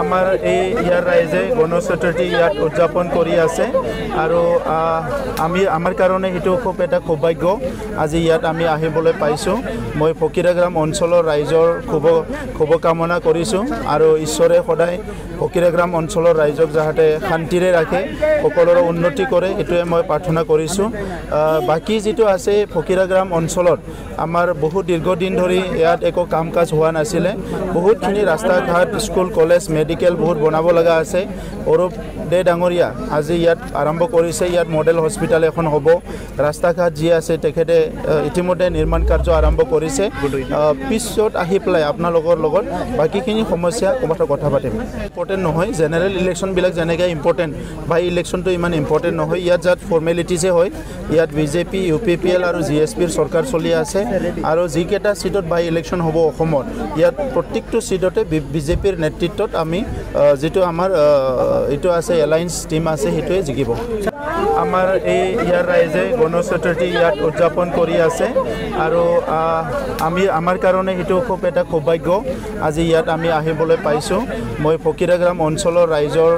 আমাৰ এই ইয়াৰ ৰাইজে গণেশ চতুৰ্থী ইয়াত উদযাপন কৰি আছে আৰু আমাৰ কাৰণে সেইটো খুব এটা সৌভাগ্য আজি ইয়াত আমি আহিবলৈ পাইছোঁ। মই ফকীৰাগ্ৰাম অঞ্চলৰ ৰাইজৰ শুভকামনা কৰিছোঁ আৰু ঈশ্বৰে সদায় ফকীৰাগ্ৰাম অঞ্চলৰ ৰাইজক যাতে শান্তিৰে ৰাখে, সকলোৰে উন্নতি কৰে, এইটোৱে মই প্ৰাৰ্থনা কৰিছোঁ। বাকী যিটো আছে ফকীৰাগ্ৰাম অঞ্চলত আমাৰ বহুত দীৰ্ঘদিন ধৰি ইয়াত একো কাম কাজ হোৱা নাছিলে। বহুতখিনি ৰাস্তা ঘাট, স্কুল, কলেজ, মেডিকেল বহুত বনাব লগা আছে। অৰূপ দে ডাঙৰীয়া আজি ইয়াত আৰম্ভ কৰিছে। ইয়াত মডেল হস্পিটেল এখন হ'ব। ৰাস্তা ঘাট যি আছে তেখেতে ইতিমধ্যে নিৰ্মাণ কাৰ্য আৰম্ভ কৰিছে। পিছত আহি পেলাই আপোনালোকৰ লগত বাকীখিনি সমস্যা ক'ৰবাত কথা পাতিম। ইম্পৰ্টেণ্ট নহয়, জেনেৰেল ইলেকশ্যনবিলাক যেনেকৈ ইম্পৰ্টেণ্ট, বাই ইলেকশ্যনটো ইমান ইম্পৰ্টেণ্ট নহয়। ইয়াত যাত ফৰ্মেলিটিছে হয়, ইয়াত বিজেপি, UPPL আৰু GSPৰ চৰকাৰ চলি আছে আৰু যিকেইটা চিটত বাই ইলেকশ্যন হ'ব অসমত, ইয়াত প্ৰত্যেকটো চিটতে বিজেপিৰ নেতৃত্বত আমি যিটো আমাৰ এইটো আছে এলায়েন্স টিম আছে সেইটোৱে জিকিব। আমাৰ এই ইয়াৰ ৰাইজে গণেশ চতুৰ্থী ইয়াত উদযাপন কৰি আছে আৰু আমাৰ কাৰণে সেইটো খুব এটা সৌভাগ্য আজি ইয়াত আমি আহিবলৈ পাইছোঁ। মই ফকীৰাগ্ৰাম অঞ্চলৰ ৰাইজৰ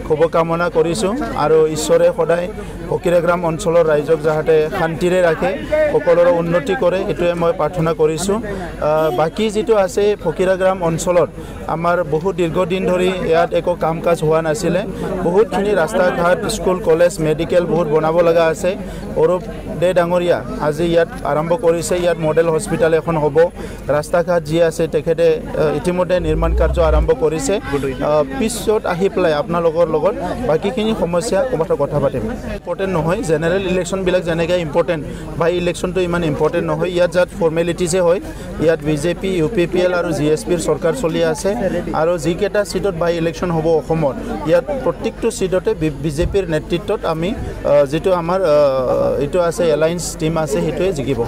শুভকামনা কৰিছোঁ আৰু ঈশ্বৰে সদায় ফকীৰাগ্ৰাম অঞ্চলৰ ৰাইজক যাতে শান্তিৰে ৰাখে, সকলোৰে উন্নতি কৰে, এইটোৱে মই প্ৰাৰ্থনা কৰিছোঁ। বাকী যিটো আছে ফকীৰাগ্ৰাম অঞ্চলত আমাৰ বহুত দীৰ্ঘদিন ধৰি ইয়াত একো কাম কাজ হোৱা নাছিলে। বহুতখিনি ৰাস্তা ঘাট, স্কুল, কলেজ, মেডিকেল বহুত বনাব লগা আছে। অৰূপ দে ডাঙৰীয়া আজি ইয়াত আৰম্ভ কৰিছে। ইয়াত মডেল হস্পিটেল এখন হ'ব। ৰাস্তা ঘাট যি আছে তেখেতে ইতিমধ্যে নিৰ্মাণ কাৰ্য আৰম্ভ কৰিছে। পিছত আহি পেলাই আপোনালোকৰ লগত বাকীখিনি সমস্যা ক'ৰবাত কথা পাতিম। ইম্পৰ্টেণ্ট নহয়, জেনেৰেল ইলেকশ্যনবিলাক যেনেকৈ ইম্পৰ্টেণ্ট, বাই ইলেকশ্যনটো ইমান ইম্পৰ্টেণ্ট নহয়। ইয়াত যাত ফৰ্মেলিটিছে হয়, ইয়াত বিজেপি, UPPL আৰু GSPৰ চৰকাৰ চলি আছে আৰু যিকেইটা চিটত বাই ইলেকশ্যন হ'ব অসমত, ইয়াত প্ৰত্যেকটো চিটতে বিজেপিৰ নেতৃত্বত আমি যিটো আমাৰ এইটো আছে এলায়েন্স টিম আছে সেইটোৱে জিকিব।